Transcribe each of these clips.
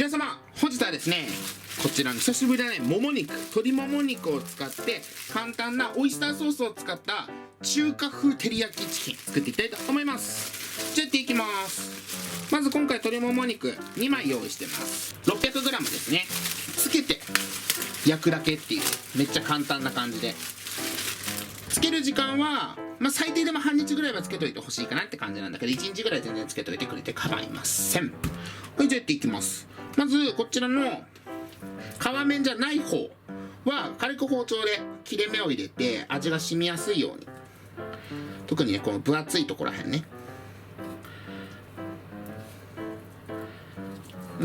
皆様、本日はですね、こちらの久しぶりだね、鶏もも肉を使って簡単なオイスターソースを使った中華風照り焼きチキン作っていきたいと思います。じゃあやっていきます。まず今回鶏もも肉2枚用意してます。 600g ですね。つけて焼くだけっていうめっちゃ簡単な感じで、つける時間は最低でも半日ぐらいはつけといてほしいかなって感じなんだけど、1日ぐらい全然つけといてくれて構いません。はい、じゃあやっていきます。まずこちらの皮面じゃない方は軽く包丁で切れ目を入れて味が染みやすいように、特にねこの分厚いところらへんね、こ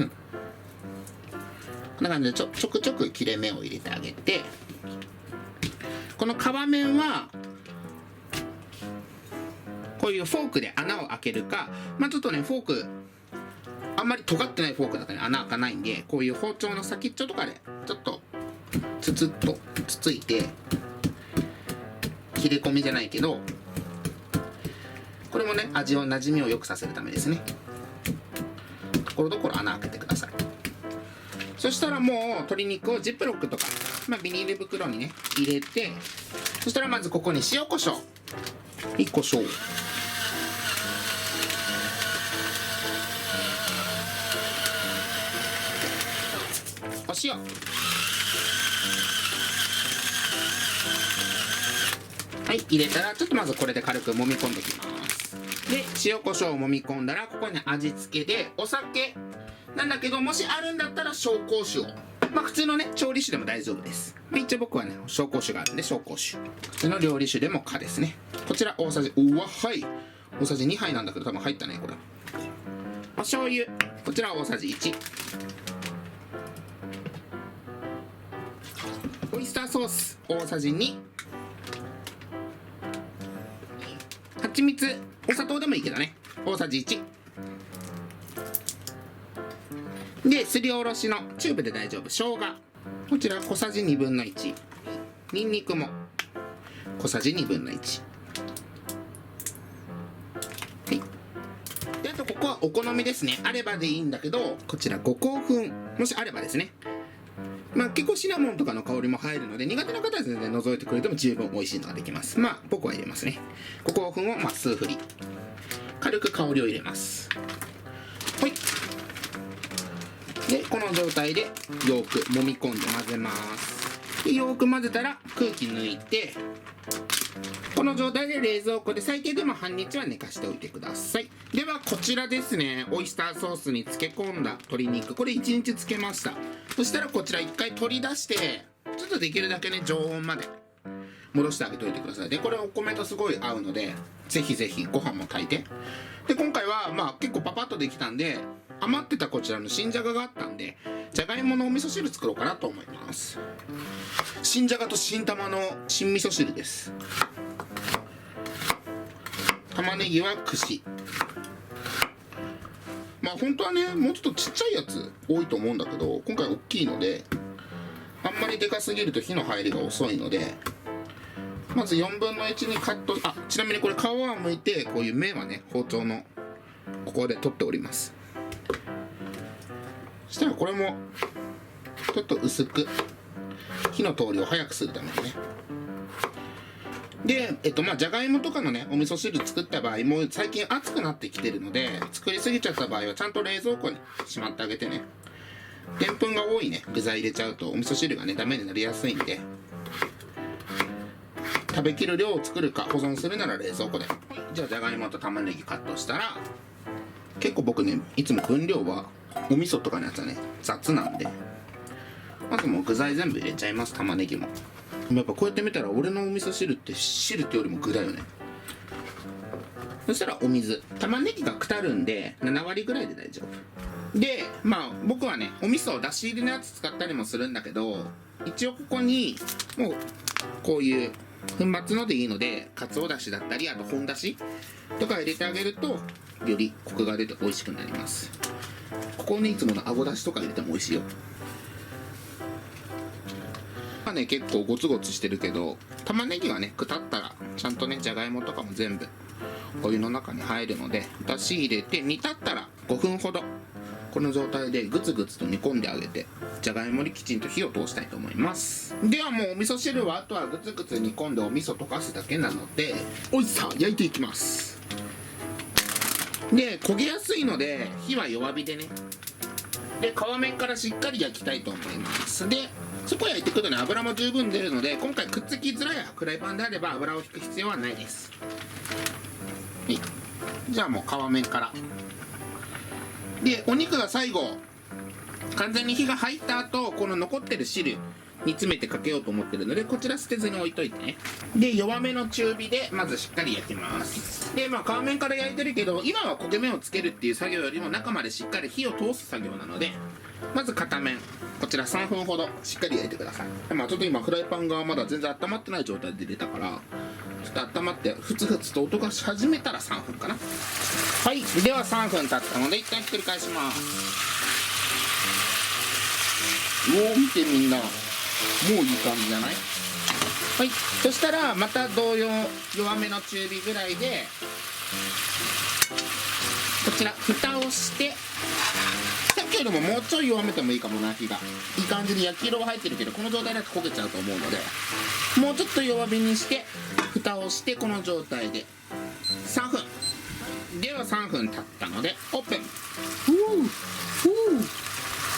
んな感じでちょくちょく切れ目を入れてあげて、この皮面はこういうフォークで穴を開けるか、ちょっとねフォークあんまり尖ってないフォークだとね穴開かないんで、こういう包丁の先っちょとかでちょっとつつっとつついて、切れ込みじゃないけどこれもね味を馴染みを良くさせるためですね。ところどころ穴開けてください。そしたらもう鶏肉をジップロックとか、ビニール袋にね入れて、そしたらまずここに塩コショウ、胡椒、お塩、はい、入れたらちょっとまずこれで軽く揉み込んでいきます。で塩コショウを揉み込んだら、ここに味付けでお酒なんだけど、もしあるんだったら紹興酒を、普通のね調理酒でも大丈夫です。一応僕はね紹興酒があるんで紹興酒、普通の料理酒でも可ですね。こちら大さじ大さじ2杯なんだけど多分入ったねこれ。お醤油、こちら大さじ1、オイスターソース大さじ2、蜂蜜、お砂糖でもいいけどね大さじ1ですりおろしのチューブで大丈夫生姜、こちら小さじ1/2、にんにくも小さじ1/2、はい。であとここはお好みですね。あればでいいんだけど、こちら五香粉もしあればですね。結構シナモンとかの香りも入るので、苦手な方は全然除いてくれても十分美味しいのができます。僕は入れますね。五香粉を数振り、軽く香りを入れます。はい。でこの状態でよく揉み込んで混ぜます。でよく混ぜたら空気抜いて、この状態で冷蔵庫で最低でも半日は寝かしておいてください。ではこちらですね、オイスターソースに漬け込んだ鶏肉、これ1日漬けました。そしたらこちら1回取り出して、ちょっとできるだけね常温まで戻してあげておいてください。でこれお米とすごい合うので、ぜひぜひご飯も炊いて。で今回は結構パパッとできたんで、余ってたこちらの新じゃががあったんで、じゃがいものお味噌汁作ろうかなと思います。新じゃがと新玉の新味噌汁です。玉ねぎは串、本当はねもうちょっとちっちゃいやつ多いと思うんだけど、今回大きいのであんまりでかすぎると火の入りが遅いので、まず1/4にカット。ちなみにこれ皮は剥いて、こういう面はね包丁のここで取っております。そしたらこれもちょっと薄く火の通りを早くするためにね。でじゃがいもとかのねお味噌汁作った場合も最近暑くなってきてるので、作りすぎちゃった場合はちゃんと冷蔵庫にしまってあげてね。でんぷんが多いね具材入れちゃうとお味噌汁がねダメになりやすいんで、食べきる量を作るか保存するなら冷蔵庫で。じゃあじゃがいもと玉ねぎカットしたら、結構僕ねいつも分量はお味噌とかのやつはね雑なんで、まずもう具材全部入れちゃいます。玉ねぎもやっぱこうやって見たら俺のお味噌汁って汁ってよりも具だよね。そしたらお水、玉ねぎがくたるんで7割ぐらいで大丈夫で、僕はねお味噌だし入りのやつ使ったりもするんだけど、一応ここにもうこういう粉末のでいいので、かつおだしだったりあと本だしとか入れてあげるとよりコクが出て美味しくなります。ここにいつものあごだしとか入れても美味しいよ。結構ゴツゴツしてるけど、玉ねぎがねくたったらちゃんとねじゃがいもとかも全部お湯の中に入るので、だし入れて煮立ったら5分ほどこの状態でグツグツと煮込んであげて、じゃがいもにきちんと火を通したいと思います。ではもうお味噌汁はあとはグツグツ煮込んでお味噌溶かすだけなので、おいさ焼いていきます。で焦げやすいので火は弱火でね。で皮面からしっかり焼きたいと思います。でそこ焼いていくとね、油も十分出るので、今回くっつきづらいフライパンであれば油を引く必要はないです。はい、じゃあもう皮面からで、お肉が最後完全に火が入った後、この残ってる汁煮詰めてかけようと思ってるので、こちら捨てずに置いといてね。で弱めの中火でまずしっかり焼きます。で皮面から焼いてるけど、今は焦げ目をつけるっていう作業よりも中までしっかり火を通す作業なので、まず片面こちら3分ほどしっかり焼いてください。ちょっと今フライパンがまだ全然温まってない状態で入れたから、ちょっと温まってふつふつと音がし始めたら3分かな。はい、では3分経ったので一旦ひっくり返します。おお、見てみんな、もういい感じじゃない？はい、そしたらまた同様弱めの中火ぐらいでこちら蓋をして、さっきよりももうちょい弱めてもいいかもな。火がいい感じに焼き色が入ってるけど、この状態だと焦げちゃうと思うので、もうちょっと弱火にして蓋をして、この状態で3分では3分経ったのでオープン。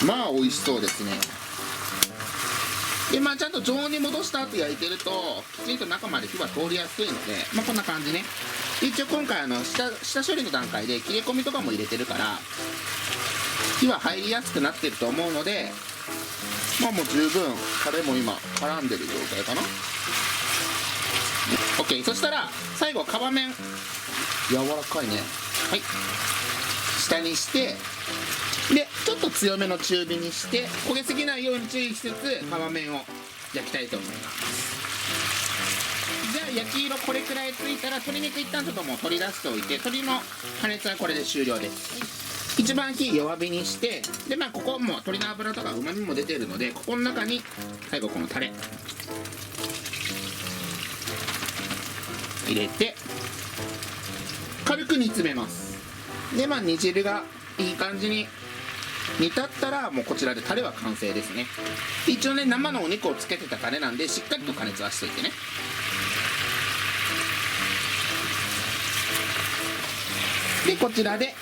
まあ美味しそうですね。でちゃんと常温に戻した後焼いてるときちんと中まで火は通りやすいので、こんな感じね。一応今回下処理の段階で切れ込みとかも入れてるから火は入りやすくなってると思うので、もう十分タレも今絡んでる状態かな。 OK。 そしたら最後皮面柔らかいね。はい、下にしてでちょっと強めの中火にして焦げすぎないように注意しつつ皮面を焼きたいと思います。じゃあ焼き色これくらいついたら鶏肉一旦ちょっともう取り出しておいて、鶏の加熱はこれで終了です。一番火弱火にして、でここも鶏の脂とか旨味も出てるので、ここの中に最後このタレ入れて軽く煮詰めます。で煮汁がいい感じに煮立ったらもうこちらでタレは完成ですね。一応ね生のお肉をつけてたタレなんでしっかりと加熱はしといてね。でこちらで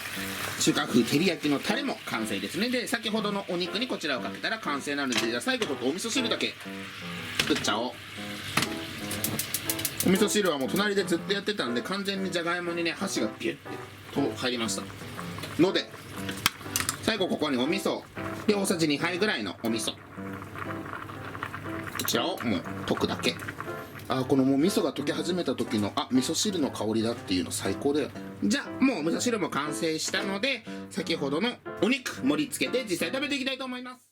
中華風照り焼きのタレも完成ですね。で先ほどのお肉にこちらをかけたら完成なので、じゃあ最後ちょっとお味噌汁だけ作っちゃおう。お味噌汁はもう隣でずっとやってたんで、完全にじゃがいもにね箸がピュッと入りましたので、最後ここにお味噌で大さじ2杯ぐらいのお味噌、こちらをもう溶くだけ。このもう味噌が溶け始めた時の味噌汁の香りだっていうの最高だよね。じゃあもうお味噌汁も完成したので、先ほどのお肉盛り付けて実際食べていきたいと思います。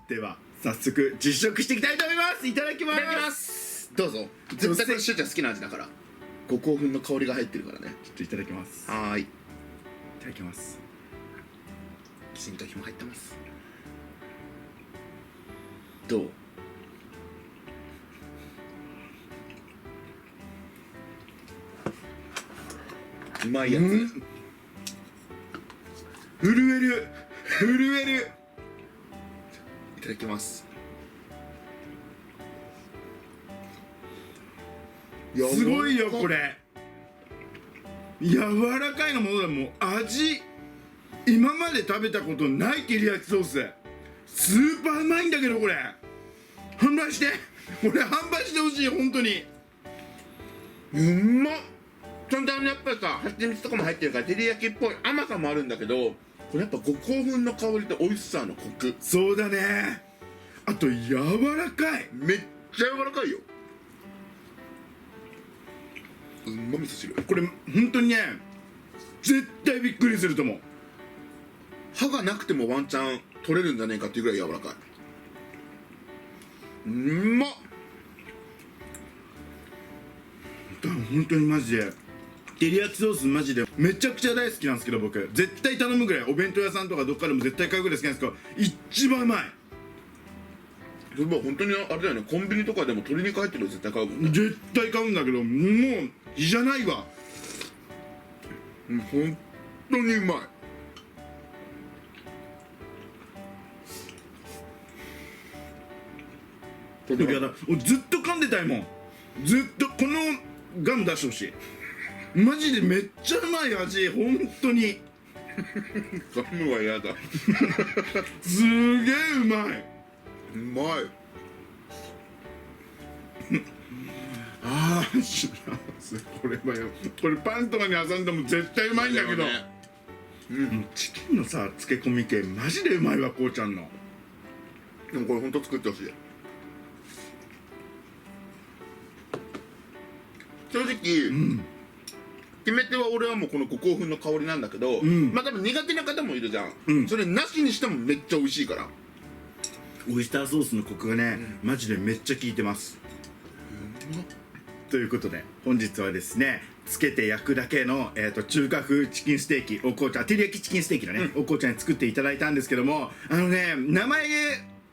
では早速実食していきたいと思います。いただきます。いただきます。どうぞ。絶対これしゅうちゃん好きな味だから、五香粉の香りが入ってるからね。ちょっといただきます。はーい、いただきます。きちんと火も入ってます。どう？うまいやつ。震える震える。いただきます。すごいよこれ。柔らかいのものでも味今まで食べたことない照り焼きソース、スーパーうまいんだけど、これ販売して、これ販売してほしい。本当にうまっ。ちゃんとやっぱりさ、蜂蜜とかも入ってるから照り焼きっぽい甘さもあるんだけど、これやっぱ五香粉の香りと美味しさのコク。そうだね。あと柔らかい。めっちゃ柔らかいよ。うんま味噌汁。これ本当にね、絶対びっくりすると思う。歯がなくてもワンチャン取れるんじゃねえかっていうぐらい柔らかい。うんまっ。本当にマジで照り焼きソースマジでめちゃくちゃ大好きなんですけど、僕絶対頼むぐらい、お弁当屋さんとかどっかでも絶対買うぐらい好きなんですけど、一番うまい。それは本当にあれだよね、コンビニとかでも鶏肉入ってるの絶対買うもんね。絶対買うんだけど、もう比じゃないわ。本当にうまい。だから俺ずっと噛んでたいもん。ずっとこのガム出してほしい。マジでめっちゃうまい味、本当に。ガムは嫌だ。すげえうまい。うまい。ああ、幸せ。これパンとかに挟んでも絶対うまいんだけど、チキンのさ漬け込み系マジでうまいわ、こうちゃんの。でもこれ本当作ってほしい。正直、決め手は俺はもうこの五香粉の香りなんだけど、まあ多分苦手な方もいるじゃん、それなしにしてもめっちゃ美味しいから。オイスターソースのコクがね、マジでめっちゃ効いてます。ということで本日はですね、つけて焼くだけの、中華風チキンステーキ、お紅茶照り焼きチキンステーキのね、お紅茶に作っていただいたんですけども、名前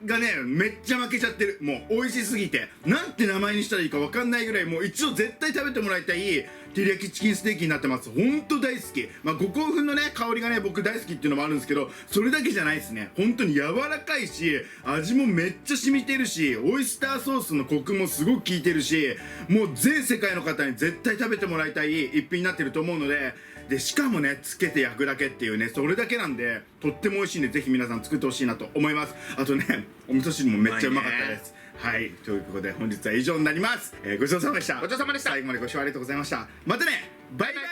がねめっちゃ負けちゃってる。もう美味しすぎてなんて名前にしたらいいか分かんないぐらい、もう一度絶対食べてもらいたい照り焼きチキンステーキになってます。ほんと大好き。まあ五香粉のね香りがね僕大好きっていうのもあるんですけど、それだけじゃないですね。本当に柔らかいし、味もめっちゃ染みてるし、オイスターソースのコクもすごく効いてるし、もう全世界の方に絶対食べてもらいたい一品になってると思うので、しかもねつけて焼くだけっていうね、それだけなんでとっても美味しいんで、ぜひ皆さん作ってほしいなと思います。あとねお味噌汁もめっちゃうまかったです。はい、ということで本日は以上になります。ごちそうさまでした。ごちそうさまでした。最後までご視聴ありがとうございました。またね、バイバイ。